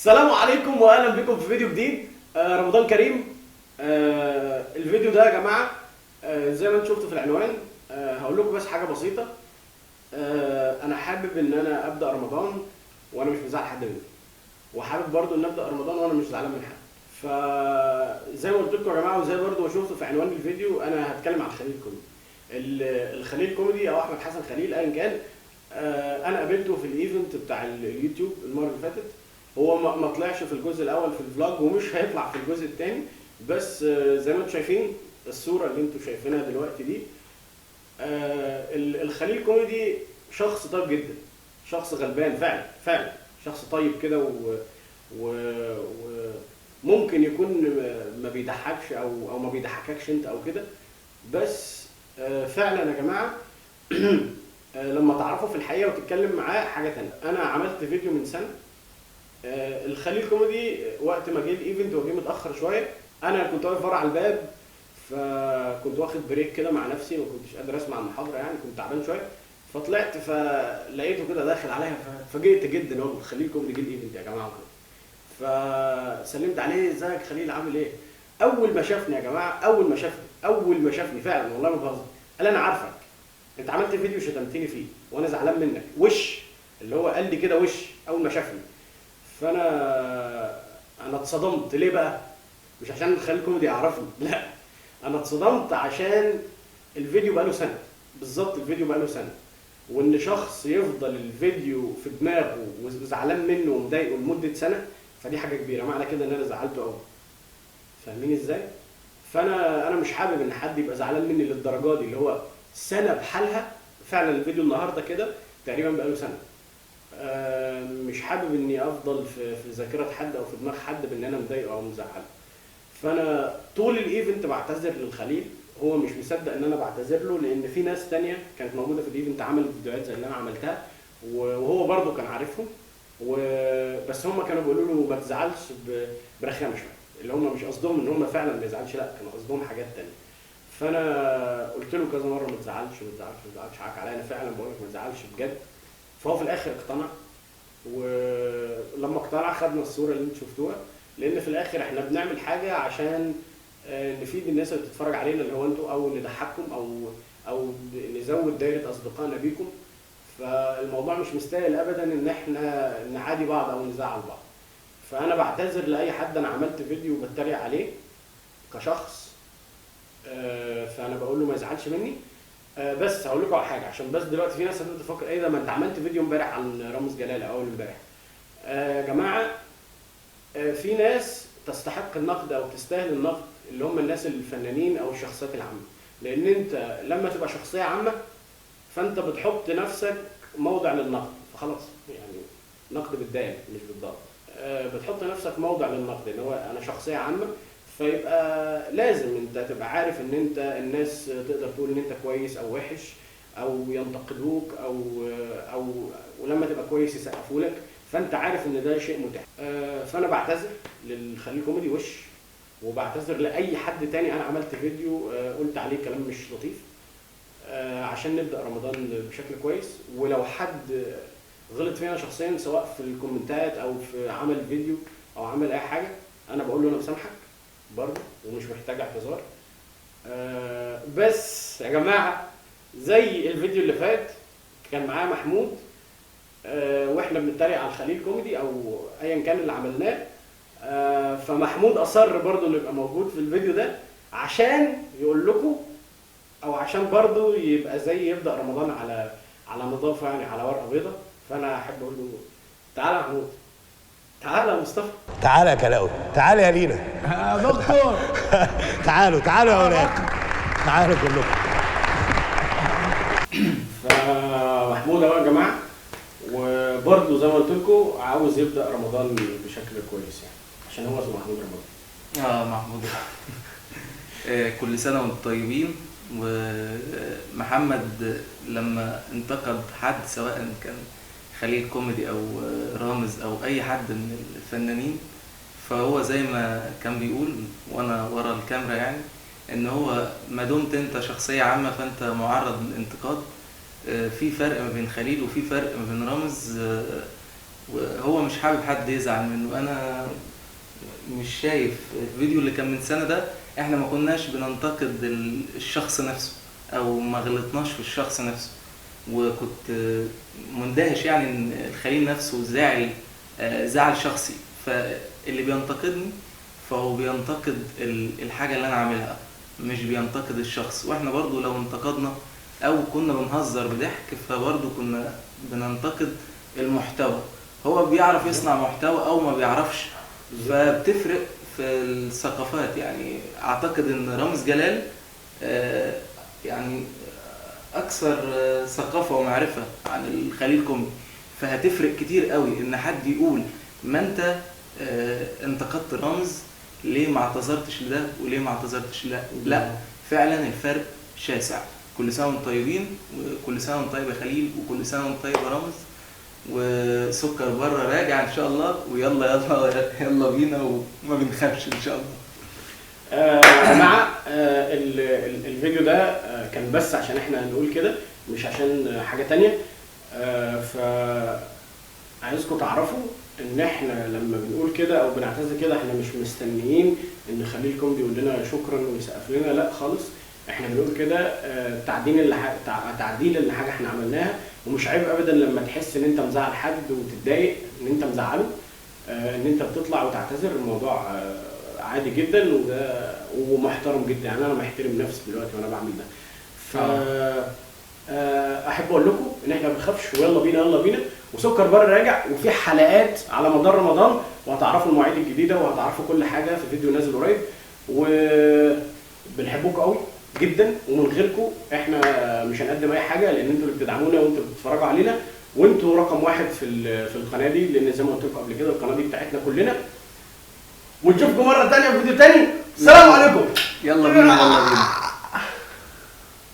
السلام عليكم واهلا بكم في فيديو جديد. رمضان كريم. الفيديو ده يا جماعه زي ما انتم شفتوا في العنوان. هقول لكم بس حاجه بسيطه. انا حابب ان انا ابدا رمضان وانا مش مزعل حد مني، وحابب برضو ان ابدا رمضان وانا مش زعلان من حد. فزي ما قلت لكم يا جماعه، وزي برضو ما شفتوا في عنوان الفيديو، انا هتكلم عن الخليل الكوميدي. الخليل الكوميدي او احمد حسن خليل ايا كان. انا قابلته في الايفنت بتاع اليوتيوب المره اللي فاتت. هو ما طلعش في الجزء الاول في الفلوج ومش هيطلع في الجزء الثاني، بس زي ما انتم شايفين الصوره اللي انتم شايفينها دلوقتي دي. الخليل كوميدي شخص طيب جدا، شخص غلبان فعلا فعلا، شخص طيب كده وممكن يكون ما بيضحكش او ما بيضحككش انت او كده، بس فعلا يا جماعه لما تعرفه في الحقيقه وتتكلم معاه حاجه تانية. انا عملت فيديو من سنه الخليل كوميدي وقت ما جه الايفنت، وجه متاخر شويه. انا كنت واقف ورا على الباب، فكنت واخد بريك كده مع نفسي، ما كنتش قادر اسمع المحاضره، يعني كنت تعبان شويه. فطلعت فلقيته كده داخل عليا، فاتفاجئت جدا. هو الخليل كوميدي جه الايفنت يا جماعه وكده. فسلمت عليه، ازيك خليل عامل ايه؟ اول ما شافني يا جماعه، اول ما شافني فعلا والله ما بهزر، قال انا عارفك، انت عملت فيديو شتمتني فيه وانا زعلان منك، وش اللي هو قال لي كده، وش اول ما شافني. انا اتصدمت. ليه بقى؟ مش عشان الخليل كوميدي يعرفني، لا، انا اتصدمت عشان الفيديو بقاله سنه بالظبط. الفيديو بقاله سنه، وان شخص يفضل الفيديو في دماغه وزعلان منه ومضايقه لمده سنه، فدي حاجه كبيره، معنى كده ان انا زعلته قوي. فاهمين ازاي؟ فانا مش حابب ان حد يبقى زعلان مني للدرجه دي، اللي هو سنه بحالها. فعلا الفيديو النهارده كده تقريبا بقاله سنه. مش حابب اني افضل في ذاكره حد او في دماغ حد بان انا مضايقه او مزعله. فانا طول الايفنت بعتذر للخليل، هو مش مصدق ان انا بعتذر له، لان في ناس تانية كانت موجوده في الايفنت عملت فيديوهات زي اللي انا عملتها، وهو برضه كان عارفهم. بس هم كانوا بيقولوا له ما تزعلش برخامه شويه، اللي هم مش قصدهم ان هم فعلا ما يزعلش، لا، كانوا قصدهم حاجات تانية. فانا قلت له كذا مره ما تزعلش ما تزعلش ما تزعلش، حقك عليا، انا فعلا بقول لك ما تزعلش بجد. فهو في الاخر اقتنع، ولما اقتنع خدنا الصوره اللي انتم شفتوها، لان في الاخر احنا بنعمل حاجه عشان نفيد الناس اللي بتتفرج علينا، اللي هو انتوا، او نضحككم او نزود دايره اصدقائنا بيكم. فالموضوع مش مستاهل ابدا ان احنا نعادي بعض او نزعل بعض. فانا بعتذر لاي حد انا عملت فيديو بتريق عليه كشخص، فانا بقول له ما يزعلش مني. بس هقول لكم على حاجه، عشان بس دلوقتي في ناس هتفكر ايه ده، ما انت عملت فيديو امبارح عن رامز جلال اول امبارح. يا جماعه، في ناس تستحق النقد او تستاهل النقد، اللي هم الناس الفنانين او الشخصيات العامه. لان انت لما تبقى شخصيه عامه فانت بتحط نفسك موضع للنقد، فخلاص يعني نقد بالدال مش بالضاد. بتحط نفسك موضع للنقد، ان هو انا شخصيه عامه، فيبقى لازم انت تبقى عارف ان انت الناس تقدر تقول ان انت كويس او وحش، او ينتقدوك او ولما تبقى كويس يسقفوا لك، فانت عارف ان ده شيء متاح. فانا بعتذر للخليل كوميدي وش، وبعتذر لاي حد تاني انا عملت فيديو قلت عليه كلام مش لطيف، عشان نبدا رمضان بشكل كويس. ولو حد غلط فينا شخصيا، سواء في الكومنتات او في عمل فيديو او عمل اي حاجه، انا بقول له انا مسامحك برضه ومش محتاج اعتذار. بس يا جماعه، زي الفيديو اللي فات كان معاه محمود، واحنا بنتريق على الخليل كوميدي او ايا كان اللي عملناه، فمحمود اصر برضه انه يبقى موجود في الفيديو ده عشان يقول لكم، او عشان برضه يبقى زي يبدا رمضان على نظافه، يعني على ورقه بيضاء. فانا احب اقول له تعالى يا محمود، تعالى يا مصطفى، تعالى يا كلاوي، تعالى يا لينا يا دكتور. تعالوا يا اولاد، تعالوا كلكم. فمحمود اهو يا جماعه، وبرضه زي ما قلت لكم عاوز يبدا رمضان بشكل كويس، يعني عشان هو اسمه محمود رمضان. محمود. كل سنه وانتم طيبين. ومحمد لما انتقد حد، سواء كان خليل كوميدي او رامز او اي حد من الفنانين، فهو زي ما كان بيقول وانا ورا الكاميرا، يعني ان هو ما دمت انت شخصيه عامه فانت معرض للانتقاد. في فرق ما بين خليل وفي فرق ما بين رامز، وهو مش حابب حد يزعل منه. انا مش شايف الفيديو اللي كان من سنة ده احنا ما كناش بننتقد الشخص نفسه او ما غلطناش في الشخص نفسه، وكنت مندهش يعني ان الخليل نفسه زعل شخصي. فاللي بينتقدني فهو بينتقد الحاجة اللي انا عاملها، مش بينتقد الشخص. واحنا برضو لو انتقدنا او كنا بنهزر بضحك فبرضو كنا بننتقد المحتوى. هو بيعرف يصنع محتوى او ما بيعرفش، فبتفرق في الثقافات. يعني اعتقد ان رامز جلال يعني اكثر ثقافة ومعرفة عن الخليل كوميدي، فهتفرق كتير قوي ان حد يقول ما انت انتقدت رامز ليه ما اعتذرتش لده وليه ما اعتذرتش لده. لا، فعلا الفرق شاسع. كل سنة وانتم طيبين، وكل سنة وانتم طيب يا خليل، وكل سنة وانتم طيب يا رامز، وسكر بره راجع ان شاء الله، ويلا يلا يلا بينا وما بنخافش ان شاء الله. يا جماعه الفيديو ده كان بس عشان احنا نقول كده، مش عشان حاجه تانية. ف عايزكم تعرفوا ان احنا لما بنقول كده او بنعتذر كده احنا مش مستنيين ان خليل كوميدي يقول لنا شكرا ويسقف لنا، لا خالص. احنا بنقول كده تعديل لحاجه احنا عملناها، ومش عيب ابدا لما تحس ان انت مزعل حد وتتضايق ان انت مزعله، ان انت بتطلع وتعتذر. الموضوع عادي جدا ومحترم جدا. يعني انا محترم نفسي دلوقتي وانا بعمل ده. ف احب اقول لكم ان احنا ما بنخافش، ويلا بينا يلا بينا. وسكر بره راجع، وفي حلقات على مدار رمضان، وهتعرفوا المواعيد الجديده وهتعرفوا كل حاجه في فيديو نازل قريب. وبنحبكم قوي جدا، ومن غيركم احنا مش هنقدم اي حاجه، لان انتوا اللي بتدعمونا وانتوا اللي بتتفرجوا علينا، وانتوا رقم واحد في القناه دي، لان زي ما قلت لكم قبل كده القناه دي بتاعتنا كلنا. ونشوفكم مره ثانيه في فيديو ثاني. السلام عليكم. يلا بينا يلا بينا.